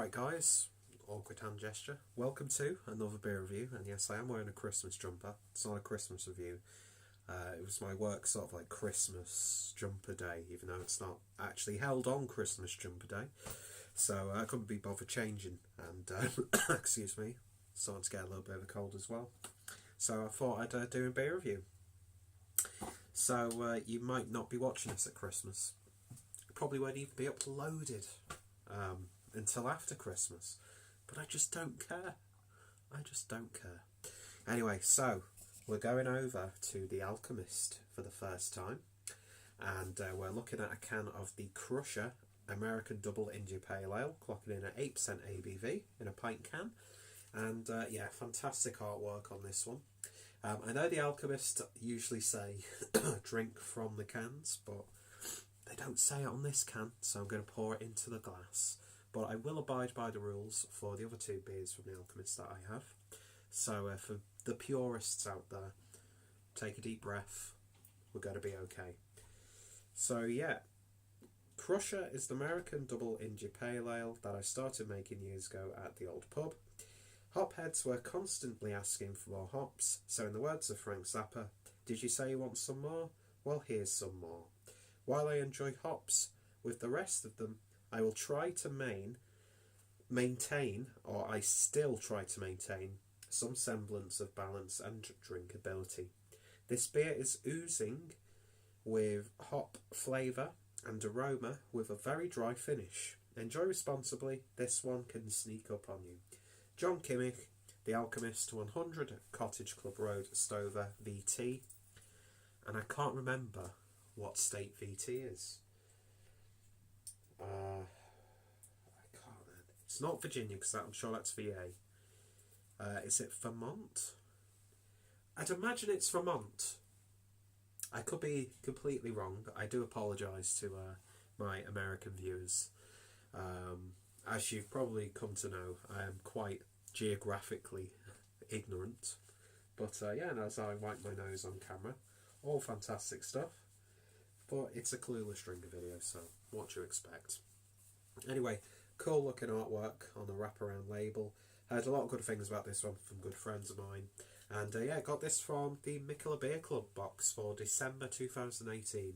Right guys, awkward hand gesture. Welcome to another beer review, and yes, I am wearing a Christmas jumper. It's not a Christmas review. It was my work sort of like Christmas jumper day, even though it's not actually held on Christmas jumper day. So I couldn't be bothered changing, and excuse me, starting to get a little bit of a cold as well. So I thought I'd do a beer review. So you might not be watching this at Christmas. It probably won't even be uploaded until after Christmas, but I just don't care. I just don't care. Anyway, so we're going over to the Alchemist for the first time, and we're looking at a can of the Crusher American Double India Pale Ale, clocking in at 8% ABV in a pint can, and yeah, fantastic artwork on this one. I know the Alchemist usually say drink from the cans, but they don't say it on this can, so I'm going to pour it into the glass. But I will abide by the rules for the other two beers from the Alchemist that I have. So for the purists out there, take a deep breath. We're going to be okay. So yeah, Crusher is the American Double India Pale Ale that I started making years ago at the old pub. Hopheads were constantly asking for more hops, so in the words of Frank Zappa, did you say you want some more? Well, here's some more. While I enjoy hops, with the rest of them, I will try to maintain, or I still try to maintain, some semblance of balance and drinkability. This beer is oozing with hop flavour and aroma with a very dry finish. Enjoy responsibly, this one can sneak up on you. John Kimmich, The Alchemist, 100 Cottage Club Road, Stover, VT. And I can't remember what state VT is. I can't. It's not Virginia, because I'm sure that's VA. Is it Vermont? I'd imagine it's Vermont. I could be completely wrong. I do apologise to my American viewers. As you've probably come to know, I am quite geographically ignorant. But yeah, and as I wipe my nose on camera, all fantastic stuff. But it's a clueless drinker video, so what do you expect? Anyway, cool looking artwork on the wraparound label. I heard a lot of good things about this one from good friends of mine. And yeah, got this from the Mikkeller Beer Club box for December 2018,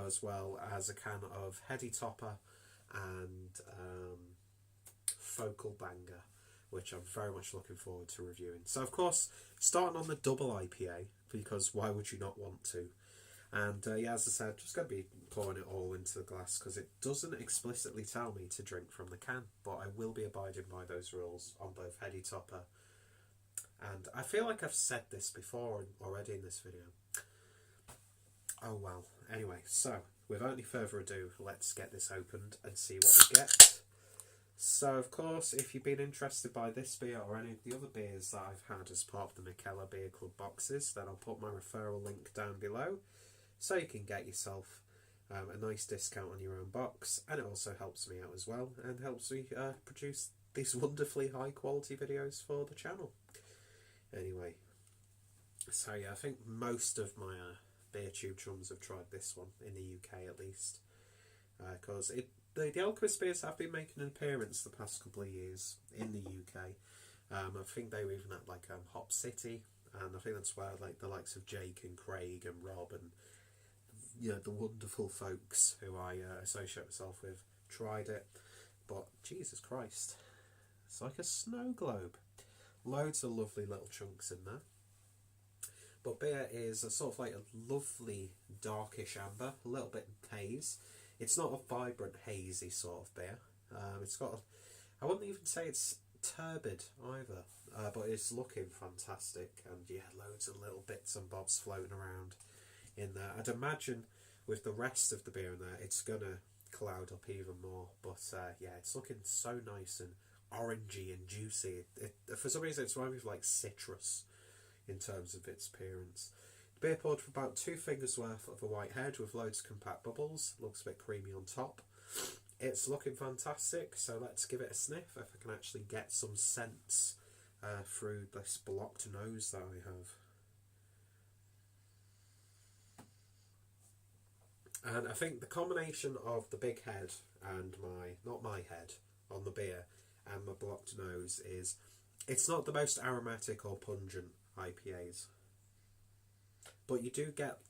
as well as a can of Heady Topper and Focal Banger, which I'm very much looking forward to reviewing. So of course, starting on the double IPA, because why would you not want to? And yeah, as I said, just going to be pouring it all into the glass, because it doesn't explicitly tell me to drink from the can, but I will be abiding by those rules on both Heady Topper. And I feel like I've said this before already in this video. Oh well. Anyway, so without any further ado, let's get this opened and see what we get. So of course, if you've been interested by this beer or any of the other beers that I've had as part of the Mikkeller Beer Club boxes, then I'll put my referral link down below, so you can get yourself a nice discount on your own box, and it also helps me out as well, and helps me produce these wonderfully high quality videos for the channel. Anyway, so yeah, I think most of my beer tube chums have tried this one, in the UK at least, because the Alchemist beers have been making an appearance the past couple of years in the UK. I think they were even at like Hop City, and I think that's where like the likes of Jake and Craig and Rob and the wonderful folks who I associate myself with tried it. But Jesus Christ, it's like a snow globe. Loads of lovely little chunks in there. But beer is a sort of like a lovely darkish amber, a little bit haze. It's not a vibrant hazy sort of beer. It's got I wouldn't even say it's turbid either, but it's looking fantastic, and yeah, loads of little bits and bobs floating around in there. I'd imagine with the rest of the beer in there, it's gonna cloud up even more. But yeah, it's looking so nice and orangey and juicy. For some reason, it's reminding me of like citrus in terms of its appearance. The beer poured for about 2 fingers worth of a white head with loads of compact bubbles. Looks a bit creamy on top. It's looking fantastic, so let's give it a sniff if I can actually get some scents through this blocked nose that I have. And I think the combination of the big head and not my head on the beer, and my blocked nose is it's not the most aromatic or pungent IPAs. But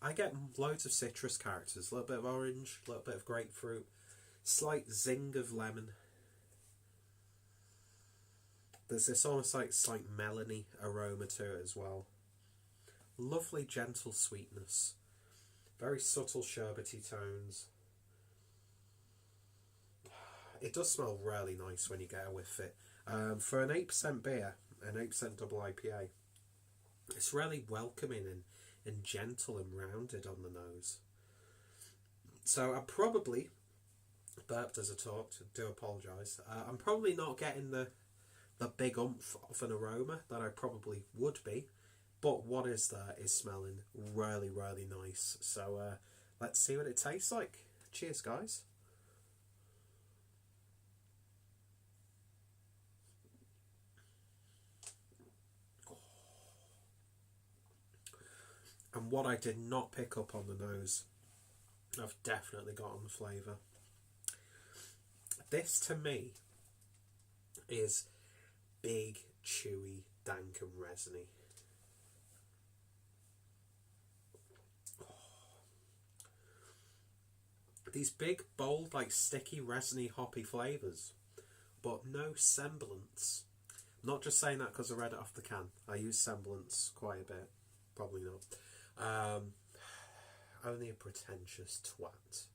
I get loads of citrus characters, a little bit of orange, a little bit of grapefruit, slight zing of lemon. There's this almost like slight melony aroma to it as well. Lovely gentle sweetness. Very subtle sherbety tones. It does smell really nice when you get a whiff of it. For an 8% beer, an 8% double IPA, it's really welcoming and gentle and rounded on the nose. So I'm probably, burped as I talked, do apologise, I'm probably not getting the big oomph of an aroma that I probably would be, but what is there is smelling really, really nice. So let's see what it tastes like. Cheers, guys. And what I did not pick up on the nose, I've definitely got on the flavour. This to me is big, chewy, dank and resiny. These big, bold, like sticky, resiny, hoppy flavours, but no semblance. Not just saying that because I read it off the can. I use semblance quite a bit. Probably not. Only a pretentious twat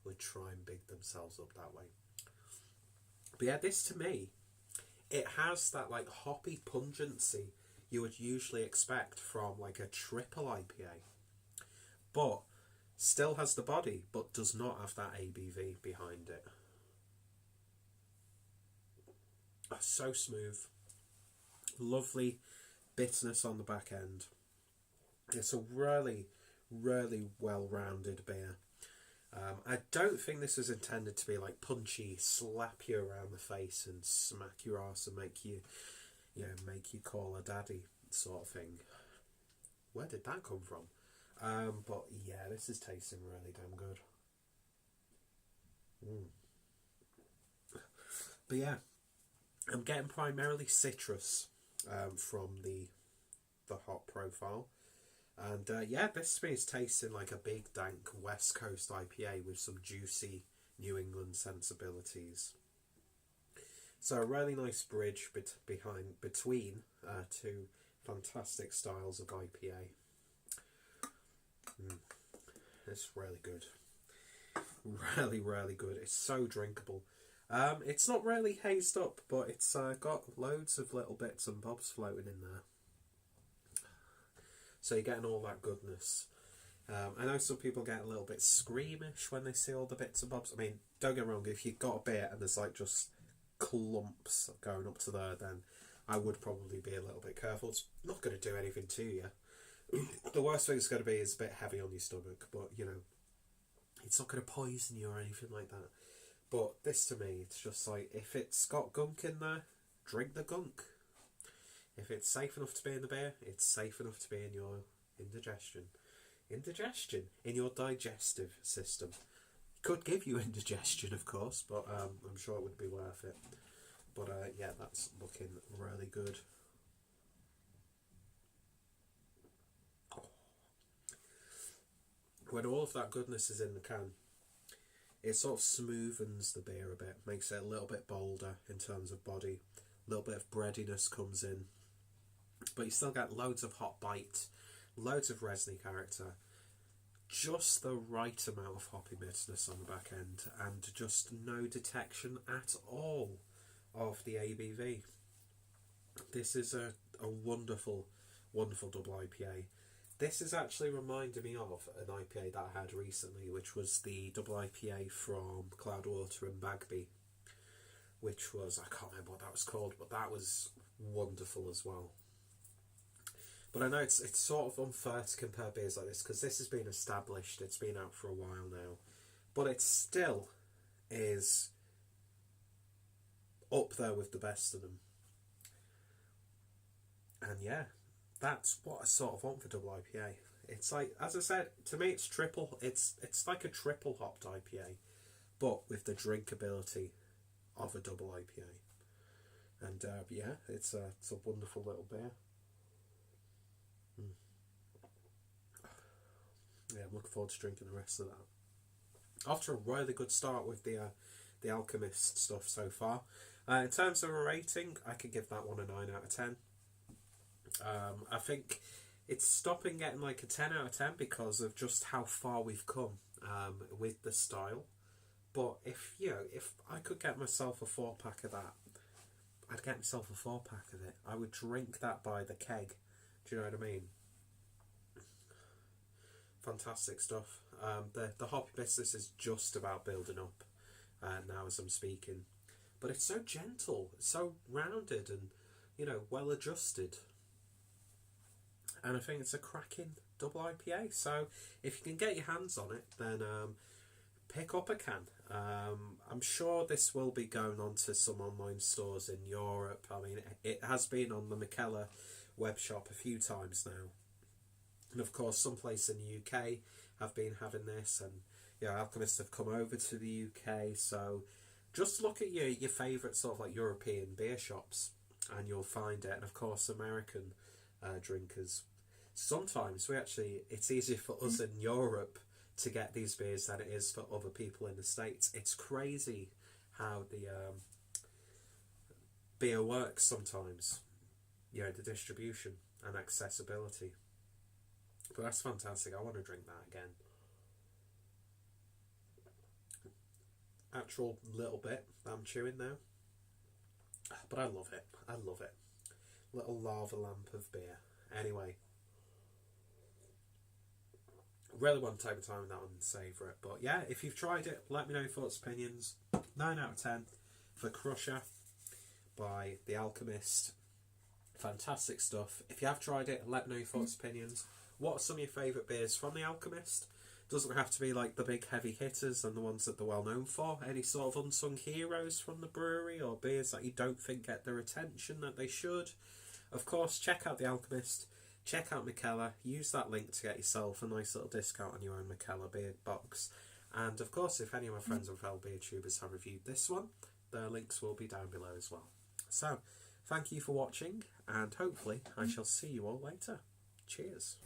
would try and big themselves up that way. But yeah, this to me, it has that like hoppy pungency you would usually expect from like a triple IPA, but still has the body, but does not have that ABV behind it. Oh, so smooth. Lovely bitterness on the back end. It's a really, really well-rounded beer. I don't think this is intended to be like punchy, slap you around the face and smack your ass and make you call a daddy sort of thing. Where did that come from? But yeah, this is tasting really damn good. But yeah, I'm getting primarily citrus from the hop profile. And yeah, this to me is tasting like a big, dank West Coast IPA with some juicy New England sensibilities. So a really nice bridge between two fantastic styles of IPA. It's really good. Really, really good. It's so drinkable. It's not really hazed up, but it's got loads of little bits and bobs floating in there. So you're getting all that goodness. I know some people get a little bit squeamish when they see all the bits and bobs. I mean, don't get me wrong, if you've got a beer and there's like just clumps going up to there, then I would probably be a little bit careful. It's not going to do anything to you. The worst thing it's going to be is a bit heavy on your stomach, but you know, it's not going to poison you or anything like that. But this to me, it's just like, if it's got gunk in there, drink the gunk. If it's safe enough to be in the beer, it's safe enough to be in your indigestion. In your digestive system. Could give you indigestion, of course, but I'm sure it would be worth it. But yeah, that's looking really good. When all of that goodness is in the can, it sort of smoothens the beer a bit, makes it a little bit bolder in terms of body. A little bit of breadiness comes in. But you still get loads of hot bite, loads of resiny character, just the right amount of hoppy bitterness on the back end, and just no detection at all of the ABV. This is a wonderful, wonderful double IPA. This is actually reminding me of an IPA that I had recently, which was the double IPA from Cloudwater and Bagby, which was, I can't remember what that was called, but that was wonderful as well. But I know it's sort of unfair to compare beers like this, because this has been established, it's been out for a while now, but it still is up there with the best of them. And yeah, that's what I sort of want for double IPA. It's like, as I said, to me it's triple, it's like a triple hopped IPA, but with the drinkability of a double IPA. And yeah, it's a wonderful little beer. Yeah, I'm looking forward to drinking the rest of that. After a really good start with the Alchemist stuff so far. In terms of a rating, I could give that one a 9 out of 10. I think it's stopping getting like a 10 out of 10 because of just how far we've come with the style. But if I could get myself a 4-pack of that, I'd get myself a 4-pack of it. I would drink that by the keg. Do you know what I mean? Fantastic stuff. The hobby business is just about building up now as I'm speaking. But it's so gentle, it's so rounded and, well adjusted. And I think it's a cracking double IPA. So if you can get your hands on it, then pick up a can. I'm sure this will be going on to some online stores in Europe. I mean, it has been on the Mikkeller web shop a few times now. And of course, some place in the UK have been having this, and Alchemist have come over to the UK. So just look at your favourite sort of like European beer shops, and you'll find it. And of course, American drinkers. Sometimes it's easier for us in Europe to get these beers than it is for other people in the States. It's crazy how the beer works sometimes. The distribution and accessibility. But that's fantastic. I want to drink that again. Actual little bit that I'm chewing now. But I love it. I love it. Little lava lamp of beer. Anyway. Really want to take the time with that one and savour it. But yeah, if you've tried it, let me know your thoughts, opinions. 9 out of 10 for Crusher by The Alchemist. Fantastic stuff. If you have tried it, let me know your thoughts, opinions. What are some of your favourite beers from The Alchemist? Doesn't have to be like the big heavy hitters and the ones that they're well known for. Any sort of unsung heroes from the brewery, or beers that you don't think get their attention that they should. Of course, check out The Alchemist. Check out Mikkeller. Use that link to get yourself a nice little discount on your own Mikkeller beer box. And of course, if any of my friends and fellow beer tubers have reviewed this one, their links will be down below as well. So, thank you for watching, and hopefully I shall see you all later. Cheers.